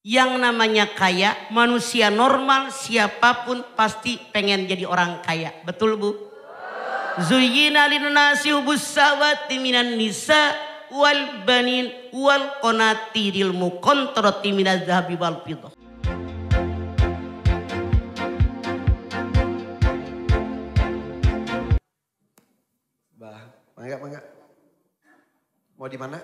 Yang namanya kaya, manusia normal siapapun pasti pengen jadi orang kaya. Betul Bu? Zuyyina linnasi hubbus syahawati minan nisa wal banin wal qanatiril muqantarati minaz zahabi wal fiddah. Mangga. Mau di mana?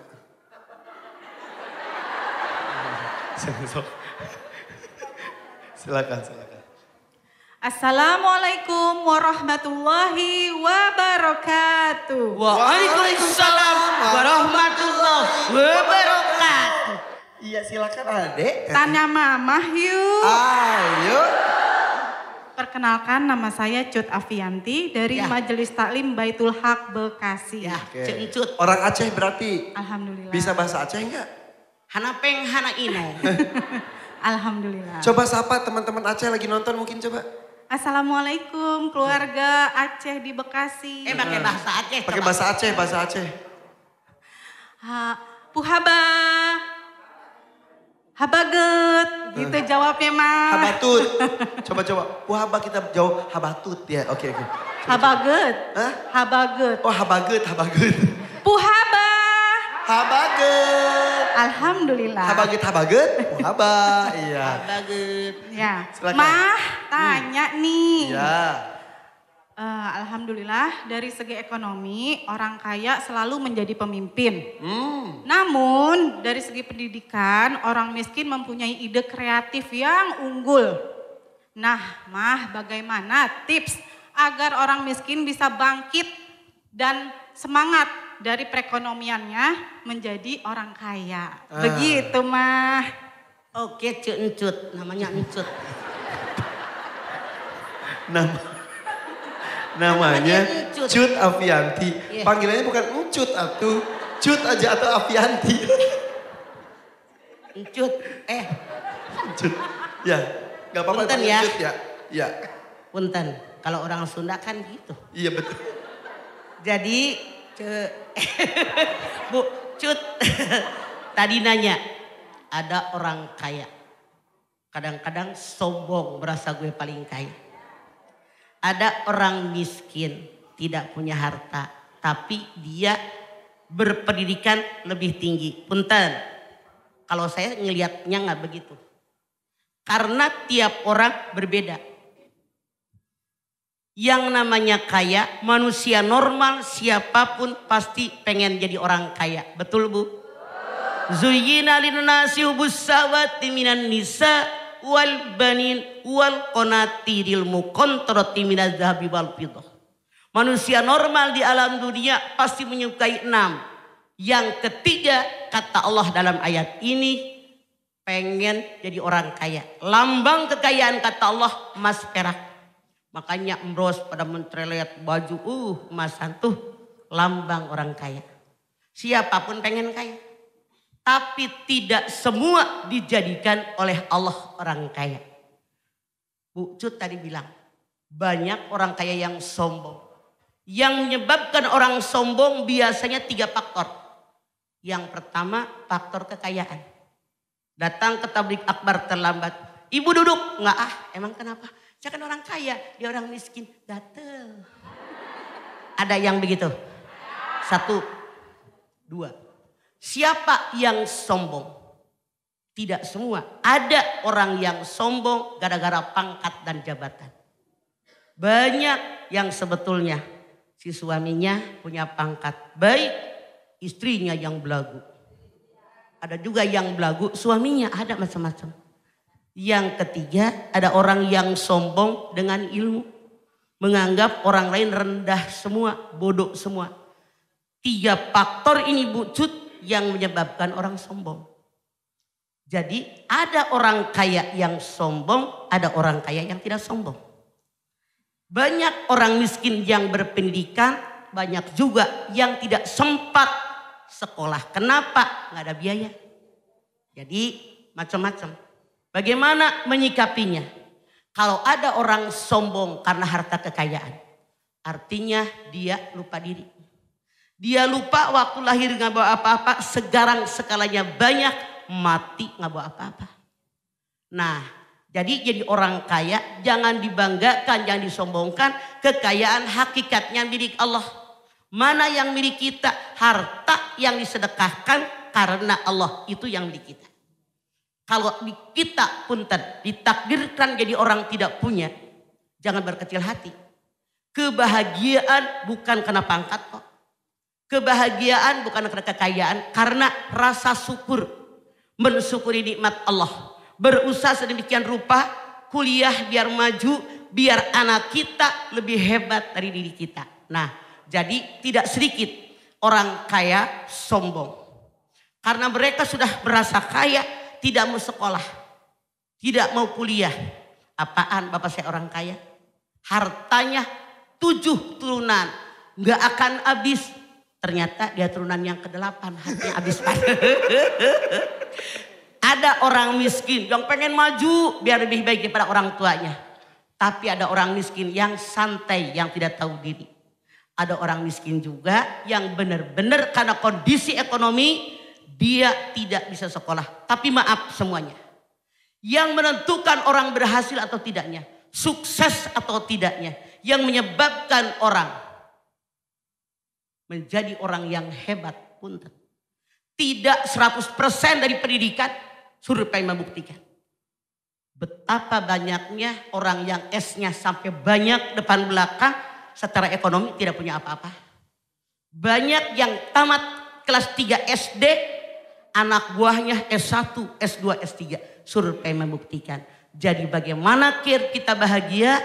Silakan. Assalamualaikum warahmatullahi wabarakatuh. Waalaikumsalam warahmatullahi wabarakatuh. Iya silakan Adek. Tanya mamah yuk. Ayo. Perkenalkan nama saya Cut Afianti dari Majelis Taklim Baitul Haq Bekasi. Ya, Oke. Cut. Orang Aceh berarti. Alhamdulillah. Bisa bahasa Aceh enggak? Hana peng hana ino. Alhamdulillah. Coba sapa teman-teman Aceh lagi nonton mungkin coba. Assalamualaikum keluarga Aceh di Bekasi. Pakai bahasa Aceh. Pakai bahasa Aceh. Puhaba. Habaget. Gitu jawabnya mah. Habatut. Coba. Wah, kita jauh habatut ya. Oke. Habaget. Hah? Habaget. Oh, habaget. Puhaba. Habaget. Alhamdulillah. Habaget. Puhaba. Iya. Habaget. Ya. Silakan. Mah, tanya nih. Iya. Alhamdulillah dari segi ekonomi orang kaya selalu menjadi pemimpin. Namun dari segi pendidikan orang miskin mempunyai ide kreatif yang unggul. Nah, Mah bagaimana tips agar orang miskin bisa bangkit dan semangat dari perekonomiannya menjadi orang kaya? Begitu Mah. Oke Encut, namanya Encut. Namanya Encut. Cut Afianti. Yeah. Panggilannya bukan Encut atuh. Cut aja atau Afianti. Encut. Cut. Ya, enggak apa-apa Punten panggil ya. Cut ya. Ya. Punten, kalau orang Sunda kan gitu. Iya betul. Jadi Bu Cut tadi nanya ada orang kaya. Kadang-kadang sombong merasa gue paling kaya. Ada orang miskin tidak punya harta tapi dia berpendidikan lebih tinggi. Punten, kalau saya ngelihatnya nggak begitu. Karena tiap orang berbeda. Yang namanya kaya, manusia normal siapapun pasti pengen jadi orang kaya. Betul Bu? Zuyyina linnasi hubbus syahawati minan nisa wal banin wal qanatiril muqantarati minaz zahabi wal fiddah. Manusia normal di alam dunia pasti menyukai 6. Yang ketiga kata Allah dalam ayat ini pengen jadi orang kaya. Lambang kekayaan kata Allah emas perak. Makanya embros pada mentrelet baju emasan tuh lambang orang kaya. Siapapun pengen kaya. Tapi tidak semua dijadikan oleh Allah orang kaya. Bu Cut tadi bilang banyak orang kaya yang sombong. Yang menyebabkan orang sombong biasanya 3 faktor. Yang pertama faktor kekayaan. Datang ke tablik akbar terlambat. Ibu duduk. Enggak emang kenapa? Saya kan orang kaya, dia orang miskin. Gatel. Ada yang begitu? 1, 2. Siapa yang sombong? Tidak semua. Ada orang yang sombong gara-gara pangkat dan jabatan. Banyak yang sebetulnya si suaminya punya pangkat baik, istrinya yang belagu. Ada juga yang belagu, suaminya ada macam-macam. Yang ketiga ada orang yang sombong dengan ilmu. Menganggap orang lain rendah semua, bodoh semua. 3 faktor ini Bu Cut yang menyebabkan orang sombong. Jadi ada orang kaya yang sombong, ada orang kaya yang tidak sombong. Banyak orang miskin yang berpendidikan, banyak juga yang tidak sempat sekolah. Kenapa? Nggak ada biaya. Jadi macam-macam. Bagaimana menyikapinya? Kalau ada orang sombong karena harta kekayaan, artinya dia lupa diri. Dia lupa waktu lahir nggak bawa apa-apa, sekarang skalanya banyak, mati nggak bawa apa-apa. Nah, jadi orang kaya jangan dibanggakan, jangan disombongkan. Kekayaan hakikatnya milik Allah. Mana yang milik kita? Harta yang disedekahkan karena Allah, itu yang milik kita. Kalau kita punten ditakdirkan jadi orang tidak punya, jangan berkecil hati. Kebahagiaan bukan karena pangkat kok. Kebahagiaan bukan karena kekayaan, karena rasa syukur. Mensyukuri nikmat Allah. Berusaha sedemikian rupa, kuliah biar maju, biar anak kita lebih hebat dari diri kita. Nah, jadi tidak sedikit orang kaya sombong. Karena mereka sudah merasa kaya, tidak mau sekolah, tidak mau kuliah. Apaan bapak saya orang kaya? Hartanya 7 turunan, nggak akan habis. Ternyata dia turunan yang ke-8, hartanya habis. Ada orang miskin yang pengen maju biar lebih baik daripada orang tuanya. Tapi ada orang miskin yang santai, yang tidak tahu diri. Ada orang miskin juga yang benar-benar karena kondisi ekonomi dia tidak bisa sekolah. Tapi maaf semuanya. Yang menentukan orang berhasil atau tidaknya, sukses atau tidaknya, yang menyebabkan orang menjadi orang yang hebat pun tidak 100% dari pendidikan. Survei membuktikan betapa banyaknya orang yang S-nya sampai banyak depan belakang secara ekonomi tidak punya apa-apa. Banyak yang tamat kelas 3 SD, anak buahnya S1, S2, S3. Survei membuktikan. Jadi bagaimana kita bahagia,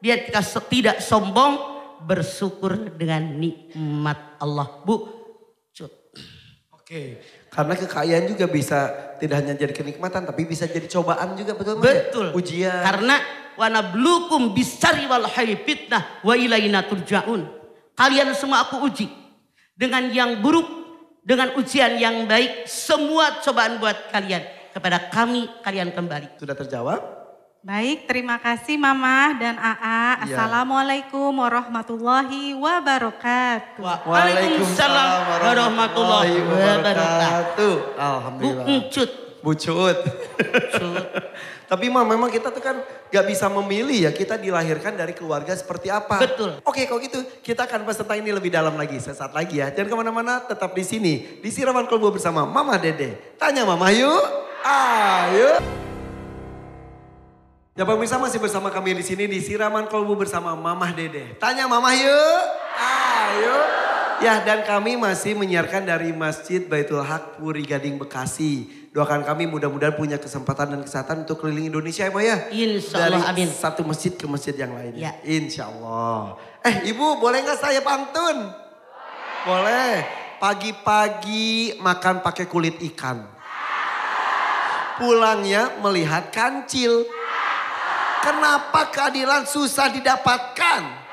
biar kita tidak sombong, bersyukur dengan nikmat Allah. Bu, cut. Oke, karena kekayaan juga bisa tidak hanya jadi kenikmatan, tapi bisa jadi cobaan juga, betul? Betul. Ujian. Karena wa nabluukum bisarri wal khairi fitnah wa ilaina turja'un. Kalian semua aku uji dengan yang buruk, dengan ujian yang baik, semua cobaan buat kalian. Kepada kami kalian kembali. Sudah terjawab? Baik, terima kasih Mama dan AA. Ya. Assalamualaikum warahmatullahi wabarakatuh. Waalaikumsalam warahmatullahi wabarakatuh. Alhamdulillah. Bucut. Tapi memang kita tuh kan gak bisa memilih ya, kita dilahirkan dari keluarga seperti apa. Betul. Oke, kalau gitu kita akan bahas tentang ini lebih dalam lagi sesaat lagi ya. Jangan kemana-mana, tetap di sini di Siraman Kolbu bersama Mama Dede. Tanya Mama yuk, ayo. Ya pemirsa, masih bersama kami di sini di Siraman Kolbu bersama Mamah Dede. Tanya Mamah yuk, ayo. Ya, dan kami masih menyiarkan dari Masjid Baitul Haq Puri Gading Bekasi. Doakan kami mudah-mudahan punya kesempatan dan kesehatan untuk keliling Indonesia ya, ya. Insya Allah, dari amin. Satu masjid ke masjid yang lainnya. Ya. Insya Allah. Ibu boleh gak saya pantun? Boleh. Pagi-pagi makan pakai kulit ikan. Pulangnya melihat kancil. Kenapa keadilan susah didapatkan?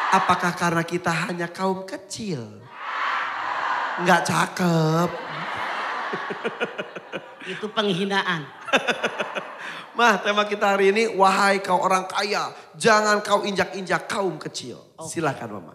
Apakah karena kita hanya kaum kecil? Enggak cakep. Itu penghinaan. Mah, tema kita hari ini, wahai kau orang kaya, jangan kau injak-injak kaum kecil. Silakan Mama.